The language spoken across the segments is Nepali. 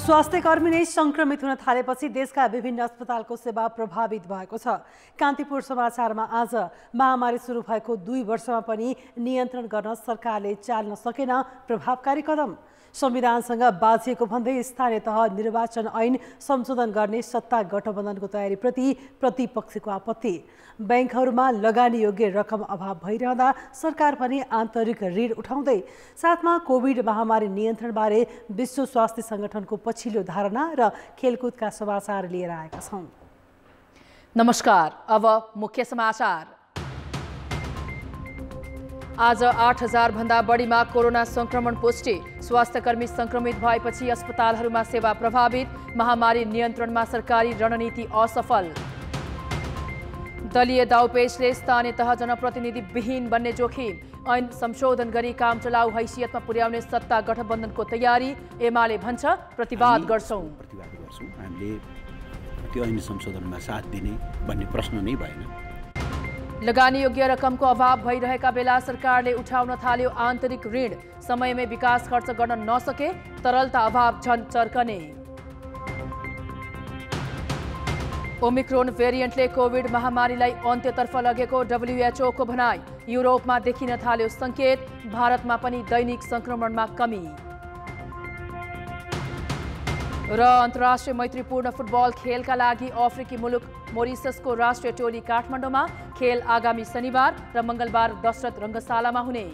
स्वास्थ्यकर्मी नै संक्रमित हुन थालेपछि देशका विभिन्न अस्पतालको सेवा प्रभावित भएको छ। कान्तिपुर समाचारमा आज महामारी सुरु भएको 2 वर्षमा पनि नियन्त्रण गर्न सरकारले चाल्न सकेन प्रभावकारी कदम। संविधानसँग बाझिएको भन्दै स्थानीय तह निर्वाचन ऐन संशोधन गर्ने सत्ता गठबन्धनको तयारीप्रति प्रतिपक्षको आपत्ति। बैंकहरूमा लगानी योग्य रकम अभाव भइरहँदा सरकार पनि आन्तरिक ऋण उठाउँदै, साथमा कोभिड महामारी नियन्त्रणबारे विश्व स्वास्थ्य संगठनको पछिल्लो धारणा र खेलकुदका समाचार लिएर आएका छौं। नमस्कार, अब मुख्य समाचार। आज 8000 भन्दा बढीमा कोरोना संक्रमण पुष्टि। स्वास्थ्यकर्मी संक्रमित भएपछि अस्पतालहरूमा सेवा प्रभावित। महामारी नियन्त्रणमा सरकारी रणनीति असफल। दलीय दाउपेचले स्थानीय तह जनप्रतिनिधि विहीन बन्ने जोखिम। ऐन संशोधन गरी काम चलाउ हैसियतमा पुर्याउने सत्ता गठबन्धनको तयारी। एमाले भन्छ प्रतिवाद गर्छौं। हामीले त्यो ऐन संशोधनमा साथ दिने भन्ने प्रश्न नै भएन। लगानी योग्य रकमको अभाव भइरहेका बेला सरकारले उठाउन थाल्यो आन्तरिक ऋण। समयमै विकास खर्च गर्न नसके तरलता अभाव झन चर्कने। ओमिक्रोन भेरिएन्टले कोभिड महामारीलाई अन्त्यतर्फ लगेको WHO को भनाई। युरोपमा देखिन थाल्यो संकेत। भारतमा पनि दैनिक संक्रमणमा कमी। र अन्तर्राष्ट्रिय मैत्रीपूर्ण फुटबल खेलका लागि अफ्रिकी मुलुक मोरिससको राष्ट्रिय टोली काठमाडौँमा। खेल आगामी शनिबार र मंगलबार दशरथ रङ्गशालामा हुने।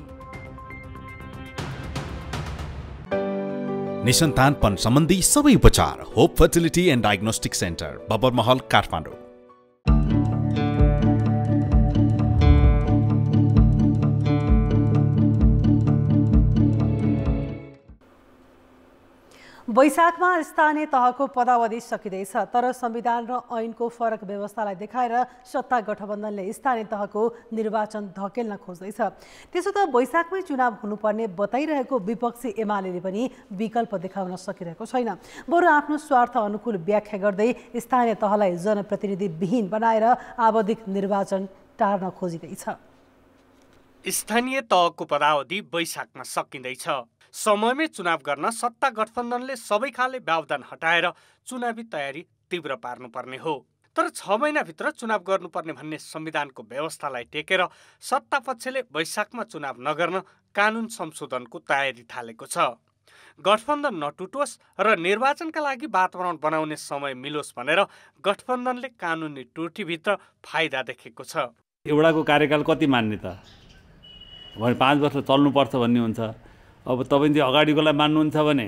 निसन्तानपन सम्बन्धी सबै उपचार hope fertility and diagnostic centre, Babar Mahal, Kathmandu. वैशाखमा स्थानीय तहको पदावधि सकिँदैछ, तर संविधान र ऐनको फरक व्यवस्थालाई देखाएर सत्ता गठबन्धनले स्थानीय तहको निर्वाचन धकेल्न खोज्दैछ। त्यसो त वैशाखमै चुनाव हुनुपर्ने बताइरहेको विपक्षी एमाले पनि विकल्प देखाउन सकिरहेको छैन। बरु आफ्नो स्वार्थ अनुकूल व्याख्या गर्दै स्थानीय तहलाई जनप्रतिनिधि विहीन बनाएर आवधिक निर्वाचन टार्न खोजिँदैछ। स्थानीय तहको पदावधि वैशाखमा सकिँदैछ। समयमै चुनाव गर्न सत्ता गठबन्धनले सबै खाले व्यवधान हटाएर चुनावी तयारी तीव्र पार्नुपर्ने हो। तर 6 महिनाभित्र चुनाव गर्नुपर्ने भन्ने संविधानको व्यवस्थालाई टेकेर सत्ता पक्षले वैशाखमा चुनाव नगर्न कानुन संशोधनको तयारी थालेको छ। गठबन्धन नटुटोस् र निर्वाचनका लागि वातावरण बनाउने समय मिलोस् भनेर गठबन्धनले कानुनी टोटीभित्र फाइदा देखेको छ। एउटाको कार्यकाल कति मान्ने त? 5 वर्ष चल्नुपर्छ भन्ने हुन्छ। अब तपाईँ चाहिँ अगाडिकोलाई मान्नुहुन्छ भने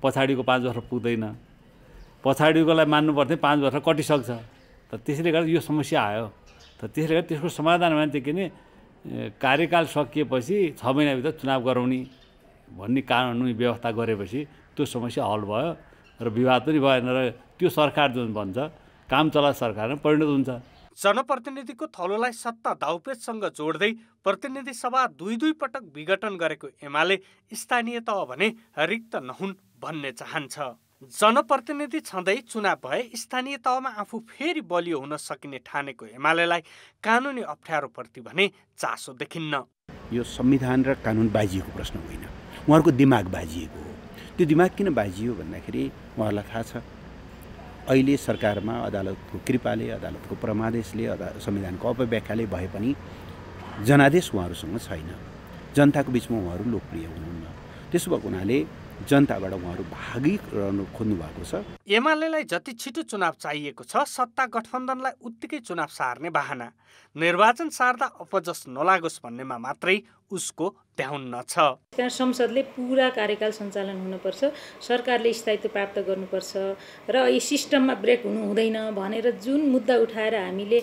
पछाडिको 5 वर्ष पुग्दैन। पछाडिकोलाई मान्नुपर्ने 5 वर्ष कटिसक्छ। त त्यसैले गर्दा यो समस्या आयो। त त्यसले गर्दा त्यसको समाधान भने चाहिँ किन कार्यकाल सकिएपछि 6 महिनाभित्र चुनाव गराउने भन्ने कानुनी व्यवस्था गरेपछि त्यो समस्या हल भयो र विवाद पनि भएन र त्यो सरकार जुन बन्छ काम चला सरकारमा परिणत हुन्छ। जनप्रतिनिधिको थलोलाई सत्ता दाउपेचसँग जोड्दै प्रतिनिधि सभा 2 पटक विघटन गरेको एमाले स्थानीय तह भने रिक्त नहुन् भन्ने चाहन्छ। जनप्रतिनिधि छँदै चुनाव भए स्थानीय तहमा आफू फेरि बलियो हुन सकिने ठानेको एमालेलाई कानुनी अप्ठ्यारोप्रति भने चासो देखिन्न। यो संविधान र कानुन बाजिएको प्रश्न होइन, उहाँहरूको दिमाग बाजिएको हो। त्यो दिमाग किन बाजियो भन्दाखेरि उहाँहरूलाई थाहा छ अहिले सरकारमा अदालतको कृपाले, अदालतको परमादेशले, संविधानको अपव्याख्याले भए पनि जनादेश उहाँहरूसँग छैन। जनताको बिचमा उहाँहरू लोकप्रिय हुनुहुन्न। त्यसो भएको हुनाले जनताबाट उहाँहरू भागिरहनु खोज्नु भएको छ। एमालेलाई जति छिटो चुनाव चाहिएको छ, सत्ता गठबन्धनलाई उत्तिकै चुनाव सार्ने बहाना। निर्वाचन सार्दा अपजस नलागोस् भन्नेमा मात्रै उसको ध्यान छ। संसदले पूरा कार्यकाल सञ्चालन हुनुपर्छ, सरकारले स्थायित्व प्राप्त गर्नुपर्छ र यो सिस्टममा ब्रेक हुनु हुँदैन भनेर जुन मुद्दा उठाएर हामीले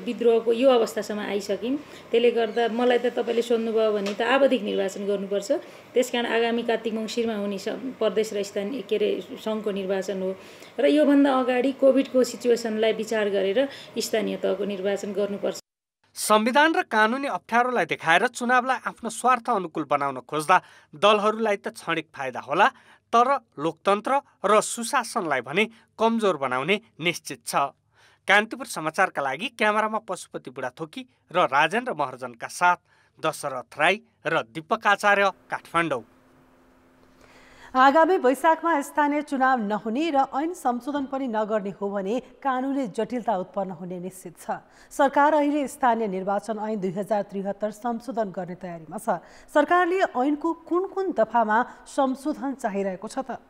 विद्रोहको यो अवस्थासम्म आइसक्यौँ। त्यसले गर्दा मलाई त तपाईँले सोध्नुभयो भने त आवधिक निर्वाचन गर्नुपर्छ। त्यसकारण आगामी कार्तिक मङ्सिरमा हुने प्रदेश र स्थानीय सङ्घको निर्वाचन हो र योभन्दा अगाडि कोभिडको सिचुएसनलाई विचार गरेर स्थानीय तहको निर्वाचन गर्नुपर्छ। संविधान र कानुनी अप्ठ्यारोलाई देखाएर चुनावलाई आफ्नो स्वार्थ अनुकूल बनाउन खोज्दा दलहरूलाई त क्षणिक फाइदा होला, तर लोकतन्त्र र सुशासनलाई भने कमजोर बनाउने निश्चित छ। कान्तिपुर समाचारका लागि क्यामेरामा पशुपति बुढाथोकी र राजेन्द्र महर्जनका साथ दशरथ राई र दीपक आचार्य, काठमाडौँ। आगामी वैशाखमा स्थानीय चुनाव नहुने र ऐन संशोधन पनि नगर्ने हो भने कानुनले जटिलता उत्पन्न हुने निश्चित छ। सरकार अहिले स्थानीय निर्वाचन ऐन 2073 संशोधन गर्ने तयारीमा छ। सरकारले ऐनको कुन दफामा संशोधन चाहिरहेको छ त?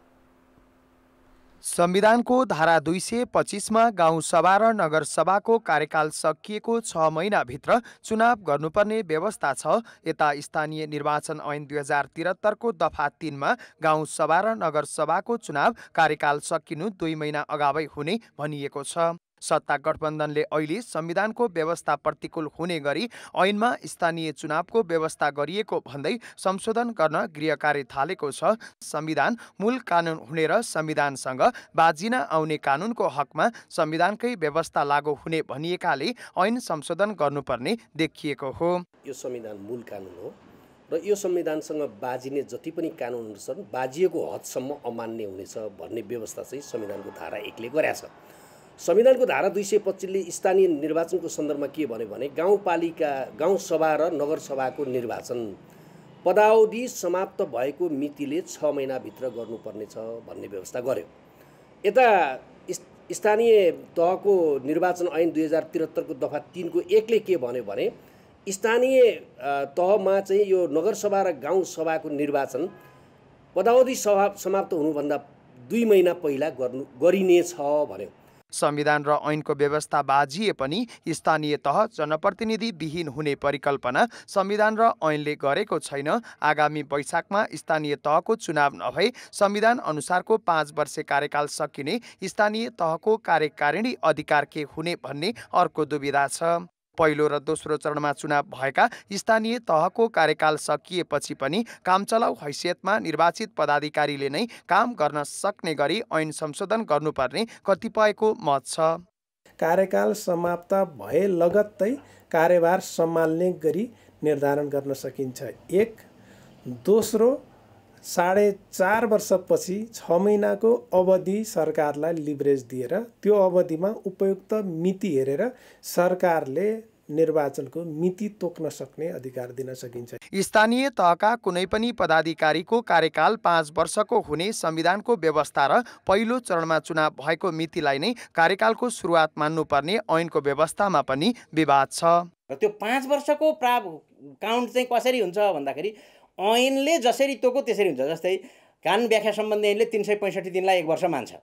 संविधानको धारा 225 मा गाउँसभा र नगरसभाको कार्यकाल सकिएको 6 महिनाभित्र चुनाव गर्नुपर्ने व्यवस्था छ। यता स्थानीय निर्वाचन ऐन 2073 को दफा 3 मा गाउँसभा र नगरसभाको चुनाव कार्यकाल सकिनु 2 महिना अगावै हुने भनिएको छ। सत्ता गठबन्धनले अहिले संविधानको व्यवस्था प्रतिकूल हुने गरी ऐनमा स्थानीय चुनावको व्यवस्था गरिएको भन्दै संशोधन गर्न गृह कार्य थालेको छ। संविधान मूल कानुन हुने र संविधानसँग बाजिन आउने कानुनको हकमा संविधानकै व्यवस्था लागू हुने भनिएकाले ऐन संशोधन गर्नुपर्ने देखिएको हो। यो संविधान मूल कानुन हो र यो संविधानसँग बाजिने जति पनि कानुनहरू छन् बाजिएको हदसम्म अमान्य हुनेछ भन्ने व्यवस्था चाहिँ संविधानको धारा 1 ले गरेको छ। संविधानको धारा 225 ले स्थानीय निर्वाचनको सन्दर्भमा के भन्यो भने गाउँपालिका गाउँसभा र नगरसभाको निर्वाचन पदावधि समाप्त भएको मितिले 6 महिनाभित्र गर्नुपर्नेछ भन्ने व्यवस्था गर्यो। यता स्थानीय तहको निर्वाचन ऐन 2073 को दफा 3 को 1 ले के भन्यो भने स्थानीय तहमा चाहिँ यो नगरसभा र गाउँसभाको निर्वाचन पदावधि समाप्त हुनुभन्दा 2 महिना पहिला गरिनेछ भन्यो। संविधान र ऐनको व्यवस्था बाजिए पनि स्थानीय तह जनप्रतिनिधि विहीन हुने परिकल्पना संविधान र ऐनले गरेको छैन। आगामी वैशाखमा स्थानीय तहको चुनाव नभए संविधान अनुसारको 5 वर्षे कार्यकाल सकिने स्थानीय तहको कार्यकारिणी अधिकार के हुने भन्ने अर्को दुविधा छ। पहिलो र दोस्रो चरणमा चुनाव भएका स्थानीय तहको कार्यकाल सकिएपछि पनि कामचलाउ हैसियतमा निर्वाचित पदाधिकारीले नै काम गर्न सक्ने गरी ऐन संशोधन गर्नुपर्ने कतिपयको मत छ। कार्यकाल समाप्त भए लगत्तै कार्यभार सम्हाल्ने गरी निर्धारण गर्न सकिन्छ। एक दोस्रो 4.5 वर्षपछि 6 महिनाको अवधि सरकारलाई लिभरेज दिएर त्यो अवधिमा उपयुक्त मिति हेरेर सरकारले निर्वाचनको मिति तोक्न सक्ने अधिकार दिन सकिन्छ। स्थानीय तहका कुनै पनि पदाधिकारीको कार्यकाल 5 वर्षको हुने संविधानको व्यवस्था र पहिलो चरणमा चुनाव भएको मितिलाई नै कार्यकालको सुरुवात मान्नुपर्ने ऐनको व्यवस्थामा पनि विवाद छ। र त्यो 5 वर्षको काउन्ट चाहिँ कसरी हुन्छ भन्दाखेरि ऐनले जसरी तोको त्यसरी हुन्छ। जस्तै कानुन व्याख्या सम्बन्धी ऐनले 365 दिनलाई 1 वर्ष मान्छ।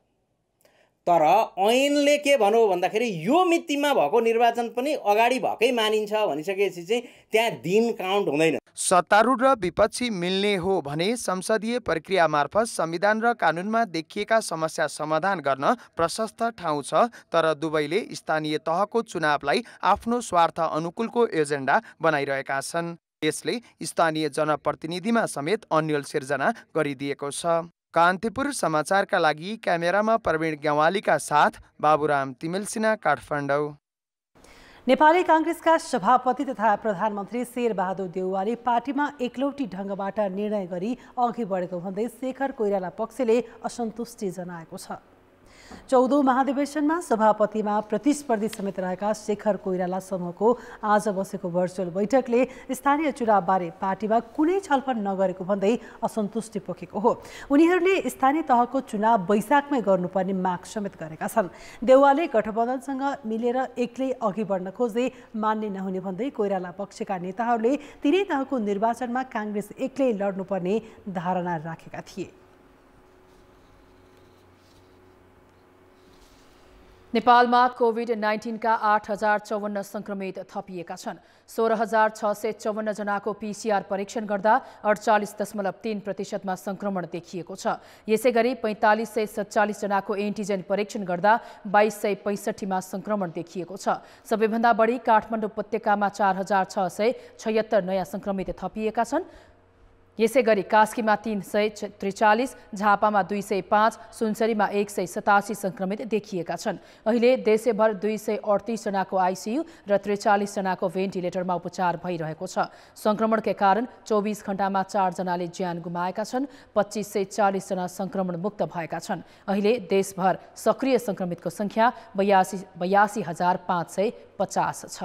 तर ऐनले के भन्यो भन्दाखेरि यो मितिमा भएको निर्वाचन पनि अगाडि भएकै मानिन्छ भनिसकेपछि चाहिँ त्यहाँ दिन काउन्ट हुँदैन। सत्तारूढ र विपक्षी मिल्ने हो भने संसदीय प्रक्रिया मार्फत संविधान र कानुनमा देखिएका समस्या समाधान गर्न प्रशस्त ठाउँ छ। तर दुवैले स्थानीय तहको चुनावलाई आफ्नो स्वार्थ अनुकूलको एजेन्डा बनाइरहेका छन्। यसले स्थानीय जनप्रतिनिधिमा समेत अन्यल सिर्जना गरिदिएको छ। कान्तिपुर समाचारका लागि क्यामेरामा प्रवीण ग्यावालीका साथ बाबुराम तिमिलसिना, काठमाडौँ। नेपाली कांग्रेसका सभापति तथा प्रधानमन्त्री शेरबहादुर देउवाले पार्टीमा एकलौटी ढङ्गबाट निर्णय गरी अघि बढेको भन्दै शेखर कोइराला पक्षले असन्तुष्टि जनाएको छ। 14औं महाधिवेशनमा सभापतिमा प्रतिस्पर्धी समेत रहेका शेखर कोइराला समूहको आज बसेको भर्चुअल बैठकले स्थानीय चुनावबारे पार्टीमा कुनै छलफल नगरेको भन्दै असन्तुष्टि पोखेको हो। उनीहरूले स्थानीय तहको चुनाव वैशाखमै गर्नुपर्ने माग समेत गरेका छन्। देउवाले गठबन्धनसँग मिलेर एक्लै अघि बढ्न खोज्दै मान्ने नहुने भन्दै कोइराला पक्षका नेताहरूले तिनै तहको निर्वाचनमा कांग्रेस एक्लै लड्नुपर्ने धारणा राखेका थिए। नेपालमा कोभिड-19 का 8,054 संक्रमित थपिएका छन्। 16,654 जनाको PCR परीक्षण गर्दा 48.3% संक्रमण देखिएको छ। यसैगरी 4547 जनाको एन्टिजेन परीक्षण गर्दा 2265 संक्रमण देखिएको छ। सबैभन्दा बढी काठमाडौँ उपत्यकामा 4,676 नयाँ संक्रमित थपिएका छन्। यसैगरी कास्कीमा 343, झापामा 205, सुनसरीमा 187 संक्रमित देखिएका छन्। अहिले देशैभर 238 जनाको आइसियु र 43 जनाको भेन्टिलेटरमा उपचार भइरहेको छ। संक्रमणका कारण 24 घण्टामा 4 जनाले ज्यान गुमाएका छन्। 2540 जना संक्रमण मुक्त भएका छन्। अहिले देशभर सक्रिय संक्रमितको संख्या 82,550 छ।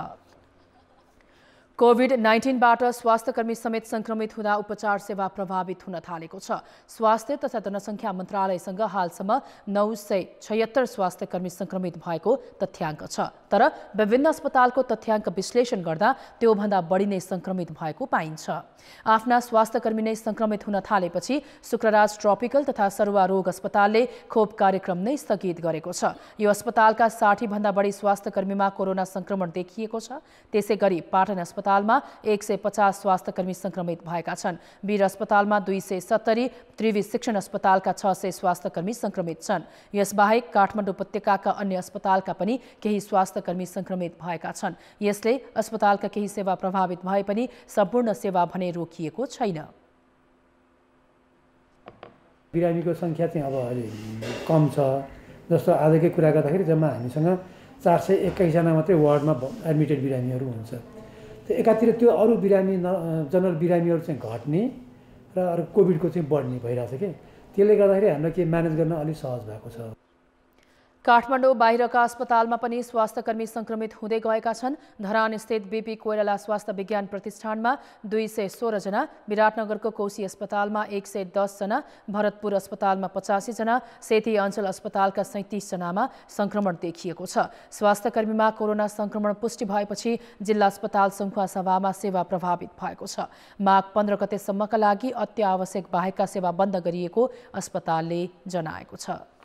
कोभिड-19बाट स्वास्थ्यकर्मी समेत संक्रमित हुँदा उपचार सेवा प्रभावित हुन थालेको छ। स्वास्थ्य तथा जनसङ्ख्या मन्त्रालयसँग हालसम्म 976 स्वास्थ्यकर्मी संक्रमित भएको तथ्याङ्क छ। तर विभिन्न अस्पतालको तथ्याङ्क विश्लेषण गर्दा त्योभन्दा बढी नै संक्रमित भएको पाइन्छ। आफ्ना स्वास्थ्यकर्मी नै संक्रमित हुन थालेपछि शुक्रराज ट्रपिकल तथा सरुवा रोग अस्पतालले खोप कार्यक्रम नै स्थगित गरेको छ। यो अस्पतालका 60 भन्दा बढी स्वास्थ्यकर्मीमा कोरोना संक्रमण देखिएको छ। त्यसैगरी पाटन अस्पतालमा 150 स्वास्थ्यकर्मी संक्रमित भएका छन्। वीर अस्पतालमा 270, त्रिवी शिक्षण अस्पतालका 600 स्वास्थ्यकर्मी संक्रमित छन्। यसबाहेक काठमाडौँ उपत्यकाका अन्य अस्पतालका पनि केही स्वास्थ्यकर्मी संक्रमित भएका छन्। यसले अस्पतालका केही सेवा प्रभावित भए पनि सम्पूर्ण सेवा भने रोकिएको छैन। बिरामीको सङ्ख्या चाहिँ अब अलि कम छ। जस्तो आजकै कुरा गर्दाखेरि जम्मा हामीसँग 421 जना मात्रै वार्डमा एडमिटेड बिरामीहरू हुन्छ। त्यो एकातिर त्यो अरू बिरामी जनरल बिरामीहरू चाहिँ घट्ने र अरू कोभिडको चाहिँ बढ्ने भइरहेछ कि त्यसले गर्दाखेरि हामीलाई के म्यानेज गर्न अलिक सहज भएको छ। काठमाडौँ बाहिरका अस्पतालमा पनि स्वास्थ्यकर्मी संक्रमित हुँदै गएका छन्। धरान स्थित बीपी कोइराला स्वास्थ्य विज्ञान प्रतिष्ठानमा 216 जना, विराटनगरको कोशी अस्पतालमा 110 जना, भरतपुर अस्पतालमा 85 जना, सेती अञ्चल अस्पतालका 37 जनामा संक्रमण देखिएको छ। स्वास्थ्यकर्मीमा कोरोना संक्रमण पुष्टि भएपछि जिल्ला अस्पताल सङ्खुवा सभामा सेवा प्रभावित भएको छ। माघ 15 गतेसम्मका लागि अत्यावश्यक बाहेकका सेवा बन्द गरिएको अस्पतालले जनाएको छ।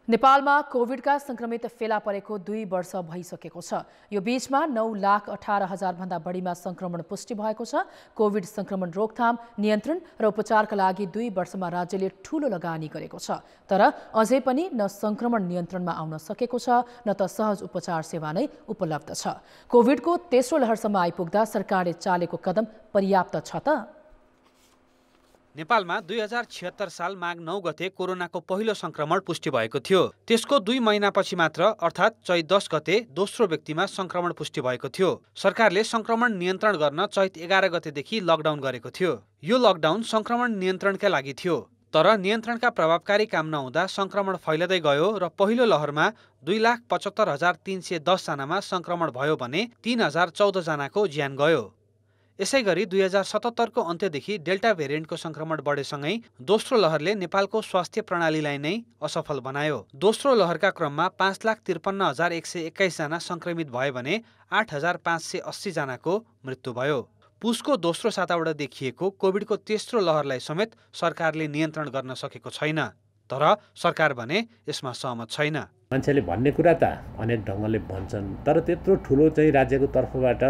नेपालमा कोभिडका संक्रमित फेला परेको 2 वर्ष भइसकेको छ। यो बीचमा 9,18,000 भन्दा बढीमा संक्रमण पुष्टि भएको छ। कोभिड संक्रमण रोकथाम, नियन्त्रण र उपचारका लागि 2 वर्षमा राज्यले ठूलो लगानी गरेको छ। तर अझै पनि न संक्रमण नियन्त्रणमा आउन सकेको छ न त सहज उपचार सेवा नै उपलब्ध छ। कोभिडको तेस्रो लहरसम्म आइपुग्दा सरकारले चालेको कदम पर्याप्त छ त? नेपालमा 2076 साल माघ 9 गते कोरोनाको पहिलो संक्रमण पुष्टि भएको थियो। त्यसको 2 महिनापछि मात्र अर्थात् चैत 10 गते दोस्रो व्यक्तिमा संक्रमण पुष्टि भएको थियो। सरकारले संक्रमण नियन्त्रण गर्न चैत 11 गतेदेखि लकडाउन गरेको थियो। यो लकडाउन संक्रमण नियन्त्रणका लागि थियो। तर नियन्त्रणका प्रभावकारी काम नहुँदा संक्रमण फैलदै गयो र पहिलो लहरमा 2,75,310 जनामा संक्रमण भयो भने 3,014 जनाको ज्यान गयो। यसैगरी 2077 को अन्त्यदेखि डेल्टा भेरिएन्टको संक्रमण बढेसँगै दोस्रो लहरले नेपालको स्वास्थ्य प्रणालीलाई नै असफल बनायो। दोस्रो लहरका क्रममा 5,53,121 जना संक्रमित भए भने 8,580 जनाको मृत्यु भयो। पुसको दोस्रो साताबाट देखिएको कोभिडको तेस्रो लहरलाई समेत सरकारले नियन्त्रण गर्न सकेको छैन। तर सरकार भने यसमा सहमत छैन। मान्छेले भन्ने कुरा त अनेक ढङ्गले भन्छन्, तर त्यत्रो ठुलो चाहिँ राज्यको तर्फबाट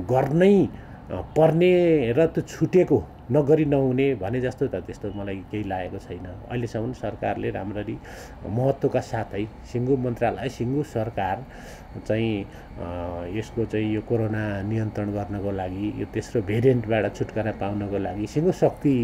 गर्नै पर्ने र त्यो छुटेको नगरी नहुने भने जस्तो त त्यस्तो मलाई केही लागेको छैन। अहिलेसम्म सरकारले राम्ररी महत्त्वका साथै सिङ्गो मन्त्रालय, सिङ्गो सरकार चाहिँ यसको चाहिँ यो कोरोना नियन्त्रण गर्नको लागि, यो तेस्रो भेरिएन्टबाट छुटकारा पाउनको लागि सिङ्गो शक्ति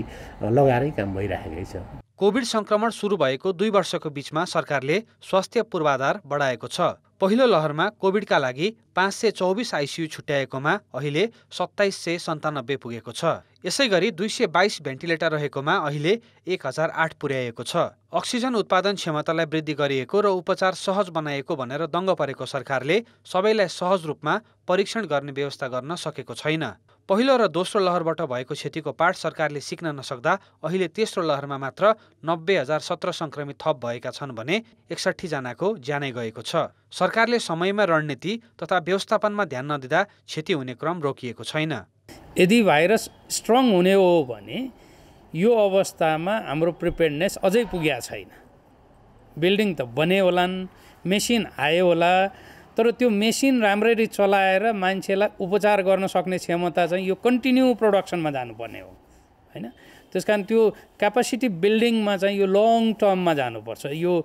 लगाएरै काम भइरहेकै छ। कोभिड संक्रमण सुरु भएको 2 वर्षको बीचमा सरकारले स्वास्थ्य पूर्वाधार बढाएको छ। पहिलो लहरमा कोभिडका लागि 524 आइसियु छुट्याएकोमा अहिले 2797 पुगेको छ। यसैगरी 222 भेन्टिलेटर रहेकोमा अहिले 1008 पुर्याएको छ। अक्सिजन उत्पादन क्षमतालाई वृद्धि गरिएको र उपचार सहज बनाएको भनेर दङ्ग परेको सरकारले सबैलाई सहज रूपमा परीक्षण गर्ने व्यवस्था गर्न सकेको छैन। पहिलो र दोस्रो लहरबाट भएको क्षतिको पाठ सरकारले सिक्न नसक्दा अहिले तेस्रो लहरमा मात्र 90,017 संक्रमित थप भएका छन् भने 61 जनाको ज्यानै गएको छ। सरकारले समयमा रणनीति तथा व्यवस्थापनमा ध्यान नदिँदा क्षति हुने क्रम रोकिएको छैन। यदि भाइरस स्ट्रङ हुने हो भने यो अवस्थामा हाम्रो प्रिपेयर्डनेस अझै पुगेको छैन। बिल्डिङ त बने होलान्, मेसिन आयो होला, तर त्यो मेसिन राम्ररी चलाएर मान्छेलाई उपचार गर्न सक्ने क्षमता चाहिँ यो कन्टिन्यू प्रोडक्सनमा जानुपर्ने हो हैन। त्यसकारण त्यो क्यापासिटी बिल्डिङमा चाहिँ यो लङ टर्ममा जानुपर्छ। यो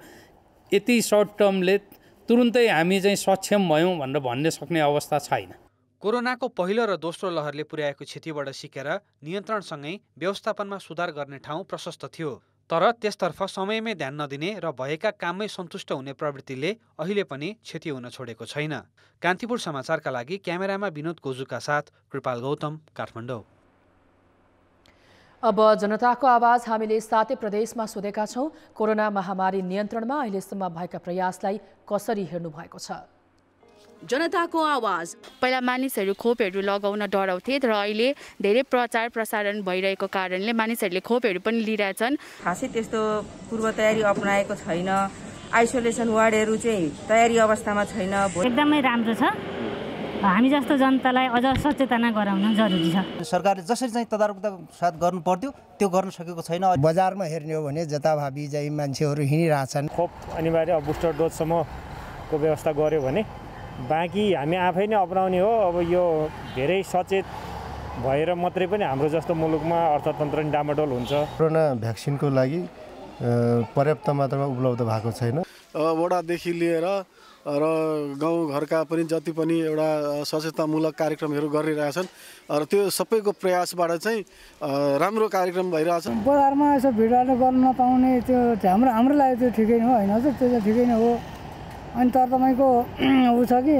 यति सर्ट टर्मले तुरुन्तै हामी चाहिँ सक्षम भयौँ भनेर भन्ने सक्ने अवस्था छैन। कोरोनाको पहिलो र दोस्रो लहरले पुर्याएको क्षतिबाट सिकेर नियन्त्रणसँगै व्यवस्थापनमा सुधार गर्ने ठाउँ प्रशस्त थियो। तर त्यसतर्फ समयमै ध्यान नदिने र भएका काममै सन्तुष्ट हुने प्रवृत्तिले अहिले पनि क्षति हुन छोडेको छैन। कान्तिपुर समाचारका लागि क्यामेरामा विनोद गोजुका साथ कृपाल गौतम, काठमाडौँ। अब जनताको आवाज हामीले 7 प्रदेशमा सोधेका छौँ। कोरोना महामारी नियन्त्रणमा अहिलेसम्म भएका प्रयासलाई कसरी हेर्नु भएको छ? जनताको आवाज। पहिला मानिसहरू खोपहरू लगाउन डराउँथे र अहिले धेरै प्रचार प्रसारण भइरहेको कारणले मानिसहरूले खोपहरू पनि लिइरहेछन्। खासै त्यस्तो पूर्व तयारी अपनाएको छैन। आइसोलेसन वार्डहरू चाहिँ तयारी अवस्थामा छैन। एकदमै राम्रो छ। हामी जस्तो जनतालाई अझ सचेतना गराउन जरुरी छ। सरकारले जसरी चाहिँ तदारकता साथ गर्नु पर्थ्यो त्यो गर्न सकेको छैन। बजारमा हेर्ने हो भने जताभावी चाहिँ मान्छेहरू हिँडिरहेछन्। खोप अनिवार्य बुस्टर डोजसम्मको व्यवस्था गर्यो भने बाँकी हामी आफै नै अपनाउने हो। अब यो धेरै सचेत भएर मात्रै पनि हाम्रो जस्तो मुलुकमा अर्थतन्त्र नि डामाडोल हुन्छ। कोरोना भ्याक्सिनको लागि पर्याप्त मात्रामा उपलब्ध भएको छैन। वडादेखि लिएर र गाउँघरका पनि जति पनि एउटा सचेतनामूलक कार्यक्रमहरू गरिरहेछन् र त्यो सबैको प्रयासबाट चाहिँ राम्रो कार्यक्रम भइरहेछ। बजारमा यसो भिडभाड गर्न नपाउने त्यो हाम्रो लागि त्यो ठिकै हो होइन, त्यो चाहिँ ठिकै नै हो। अनि तर तपाईँको ऊ छ कि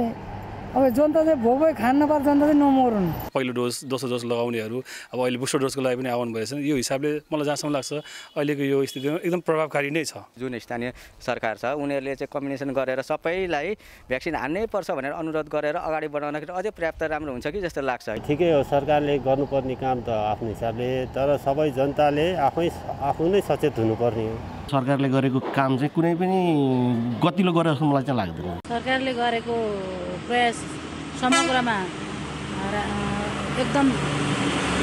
अब जनता चाहिँ भोकै खान नपाएर जनता चाहिँ नमरुन्। पहिलो डोज दोस्रो डोज लगाउनेहरू अब अहिले बुस्टर डोजको लागि पनि आउनु भएछ। यो हिसाबले मलाई जहाँसम्म लाग्छ अहिलेको यो स्थितिमा एकदम प्रभावकारी नै छ। जुन स्थानीय सरकार छ उनीहरूले चाहिँ कम्बिनेसन गरेर सबैलाई भ्याक्सिन हान्नै पर्छ भनेर अनुरोध गरेर अगाडि बढाउनखेरि अझै पर्याप्त राम्रो हुन्छ कि जस्तो लाग्छ। ठिकै हो, सरकारले गर्नुपर्ने काम त आफ्नो हिसाबले, तर सबै जनताले आफू नै सचेत हुनुपर्ने हो। सरकारले गरेको काम चाहिँ कुनै पनि गतिलो गरेको जस्तो मलाई चाहिँ लाग्दैन। सरकारले गरेको प्रयास समग्रमा एकदम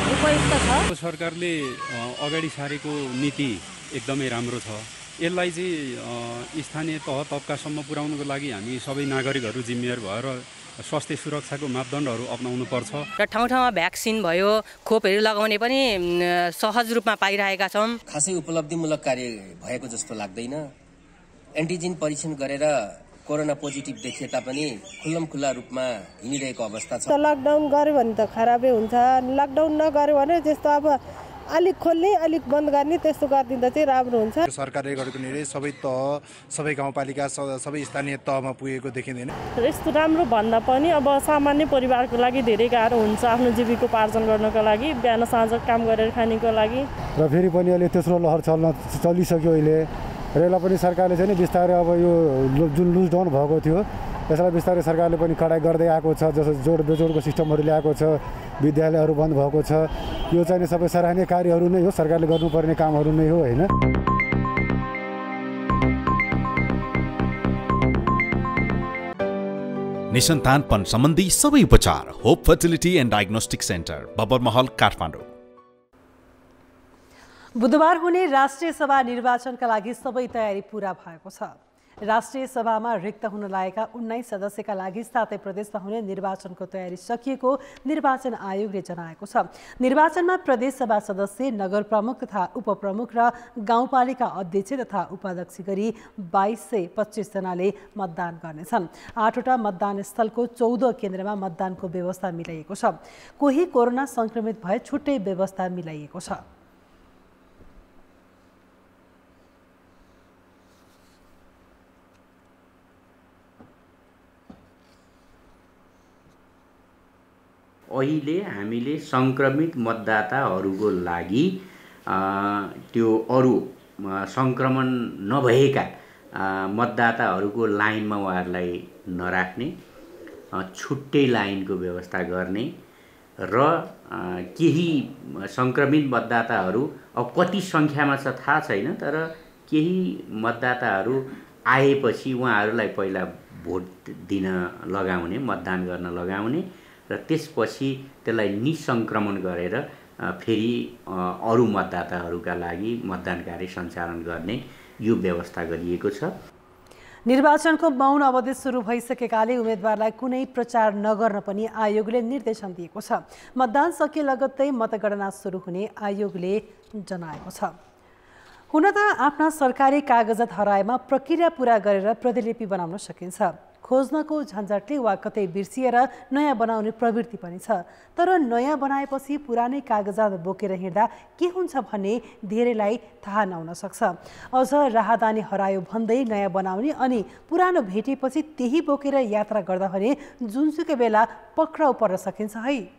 उपयुक्त छ। सरकारले अगाडि सारेको नीति एकदमै राम्रो छ। यसलाई चाहिँ स्थानीय तह तबकासम्म पुर्याउनको लागि हामी सबै नागरिकहरू जिम्मेवार भएर स्वास्थ्य सुरक्षाको मापदण्डहरू अपनाउनु पर्छ। र ठाउँ ठाउँमा भ्याक्सिन भयो, खोपहरू लगाउने पनि सहज रूपमा पाइरहेका छौँ। खासै उपलब्धिमूलक कार्य भएको जस्तो लाग्दैन। एन्टिजेन परीक्षण गरेर कोरोना पोजिटिभ देखिए तापनि खुल्लमखुल्ला रूपमा हिँडिरहेको अवस्था छ। लकडाउन गर्यो भने त खराबै हुन्छ। लकडाउन नगर्यो भने जस्तो अब अलिक खोल्ने अलिक बन्द गर्ने त्यस्तो गरिदिँदा चाहिँ राम्रो हुन्छ। सरकारले गरेको निर्णय सबै तह, सबै गाउँपालिका, सबै स्थानीय तहमा पुगेको देखिँदैन। यस्तो राम्रो भन्दा पनि अब सामान्य परिवारको लागि धेरै गाह्रो हुन्छ आफ्नो जीविकोपार्जन गर्नको लागि, बिहान साँझ काम गरेर खानेको लागि। र फेरि पनि अहिले तेस्रो लहर चलिसक्यो अहिले। र यसलाई पनि सरकारले चाहिँ बिस्तारै अब यो जुन लुज डाउन भएको थियो यसलाई बिस्तारै सरकारले पनि कडाइ गर्दै आएको छ। जस्तो जोड बेजोडको सिस्टमहरू ल्याएको छ, विद्यालयहरू बन्द भएको छ। यो चाहिँ सबै सराहनीय कार्यहरू नै हो, सरकारले गर्नुपर्ने कामहरू नै हो होइन। निसन्तानपन सम्बन्धी सबै उपचार hope fertility and diagnostic centre, Babarmahal, Kathmandu. बुधबार हुने राष्ट्रिय सभा निर्वाचनका लागि सबै तयारी पूरा भएको छ। राष्ट्रिय सभामा रिक्त हुन लागेका 19 सदस्यका लागि 7 प्रदेशमा हुने निर्वाचनको तयारी सकिएको निर्वाचन आयोगले जनाएको छ। निर्वाचनमा प्रदेश सभा सदस्य, नगर प्रमुख तथा उपप्रमुख र गाउँपालिका अध्यक्ष तथा उपाध्यक्ष गरी 2225 जनाले मतदान गर्नेछन्। 8वटा मतदान स्थलको 14 केन्द्रमा मतदानको व्यवस्था मिलाइएको छ। कोही कोरोना संक्रमित भए छुट्टै व्यवस्था मिलाइएको छ। अहिले हामीले सङ्क्रमित मतदाताहरूको लागि त्यो अरू सङ्क्रमण नभएका मतदाताहरूको लाइनमा उहाँहरूलाई नराख्ने, छुट्टै लाइनको व्यवस्था गर्ने र केही सङ्क्रमित मतदाताहरू अब कति सङ्ख्यामा छ थाहा छैन, तर केही मतदाताहरू आएपछि उहाँहरूलाई पहिला भोट दिन लगाउने, मतदान गर्न लगाउने र त्यसपछि त्यसलाई निसङ्क्रमण गरेर फेरि अरू मतदाताहरूका लागि मतदान कार्य सञ्चालन गर्ने यो व्यवस्था गरिएको छ। निर्वाचनको मौन अवधि सुरु भइसकेकाले उम्मेदवारलाई कुनै प्रचार नगर्न पनि आयोगले निर्देशन दिएको छ। मतदान सकिए लगत्तै मतगणना सुरु हुने आयोगले जनाएको छ। हुन त आफ्ना सरकारी कागजात हराएमा प्रक्रिया पूरा गरेर प्रतिलिपि बनाउन सकिन्छ। खोज्नको झन्झटले वा कतै बिर्सिएर नयाँ बनाउने प्रवृत्ति पनि छ। तर नयाँ बनाएपछि पुरानै कागजात बोकेर हिँड्दा के हुन्छ भन्ने धेरैलाई थाहा नहुन सक्छ। अझ राहदानी हरायो भन्दै नयाँ बनाउने अनि पुरानो भेटेपछि त्यही बोकेर यात्रा गर्दा भने जुनसुकै बेला पक्राउ पर्न सकिन्छ है।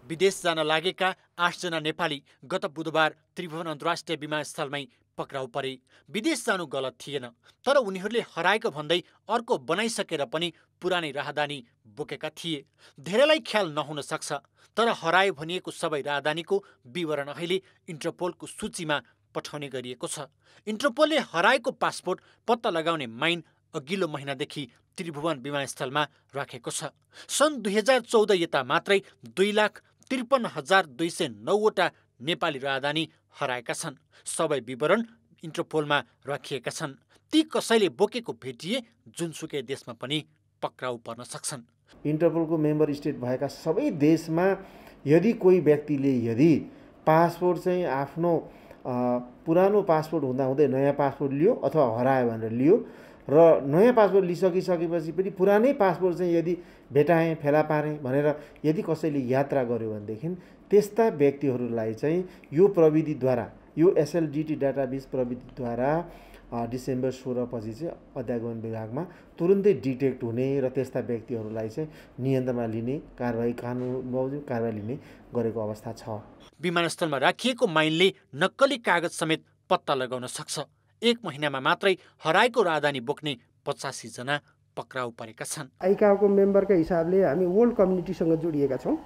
विदेश जान लागेका 8 जना नेपाली गत बुधबार त्रिभुवन अन्तर्राष्ट्रिय विमानस्थलमै पक्राउ परे। विदेश जानु गलत थिएन, तर उनीहरूले हराएको भन्दै अर्को बनाइसकेर पनि पुरानै राहदानी बोकेका थिए। धेरैलाई ख्याल नहुन सक्छ, तर हरायो भनिएको सबै राहदानीको विवरण अहिले इन्टरपोलको सूचीमा पठाउने गरिएको छ। इन्टरपोलले हराएको पासपोर्ट पत्ता लगाउने माइन अघिल्लो महिनादेखि त्रिभुवन विमानस्थलमा राखेको छ। सन् 2014 यता मात्रै 2,53,209 वटा नेपाली राजधानी हराएका छन्। सबै विवरण इन्टरपोलमा राखिएका छन्। ती कसैले बोकेको भेटिए जुनसुकै देशमा पनि पक्राउ पर्न सक्छन्। इन्टरपोलको मेम्बर स्टेट भएका सबै देशमा यदि कोही व्यक्तिले यदि पासपोर्ट चाहिँ आफ्नो पुरानो पासपोर्ट हुँदाहुँदै नयाँ पासपोर्ट लियो अथवा हरायो भनेर लियो र नयाँ पासपोर्ट लिइसकेपछि पनि पुरानै पासपोर्ट चाहिँ यदि भेटाएँ फेला पारेँ भनेर यदि कसैले यात्रा गर्यो भनेदेखि त्यस्ता व्यक्तिहरूलाई चाहिँ यो प्रविधिद्वारा, यो SLDT डाटाबेस प्रविधिद्वारा डिसेम्बर 16 पछि चाहिँ अध्यागमन विभागमा तुरुन्तै डिटेक्ट हुने र त्यस्ता व्यक्तिहरूलाई चाहिँ नियन्त्रणमा लिने कानुन कारबाही लिने गरेको अवस्था छ। विमानस्थलमा राखिएको माइनले नक्कली कागज समेत पत्ता लगाउन सक्छ। 1 महिनामा मात्रै हराएको राजधानी बोक्ने 85 जना पक्राउ परेका छन्। आइकाओको मेम्बरका हिसाबले हामी वर्ल्ड कम्युनिटीसँग जोडिएका छौँ।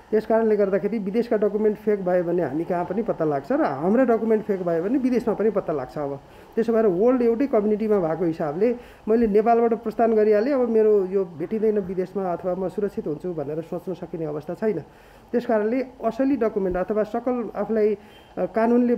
त्यस कारणले गर्दाखेरि विदेशका डकुमेन्ट फेक भयो भने हामी कहाँ पनि पत्ता लाग्छ र हाम्रा डकुमेन्ट फेक भयो भने विदेशमा पनि पत्ता लाग्छ। अब त्यसो भएर वर्ल्ड एउटै कम्युनिटीमा भएको हिसाबले मैले नेपालबाट प्रस्थान गरिहालेँ, अब मेरो यो भेटिँदैन विदेशमा अथवा म सुरक्षित हुन्छु भनेर सोच्न सकिने अवस्था छैन। त्यस कारणले असली डकुमेन्ट अथवा सकल आफूलाई कानुनले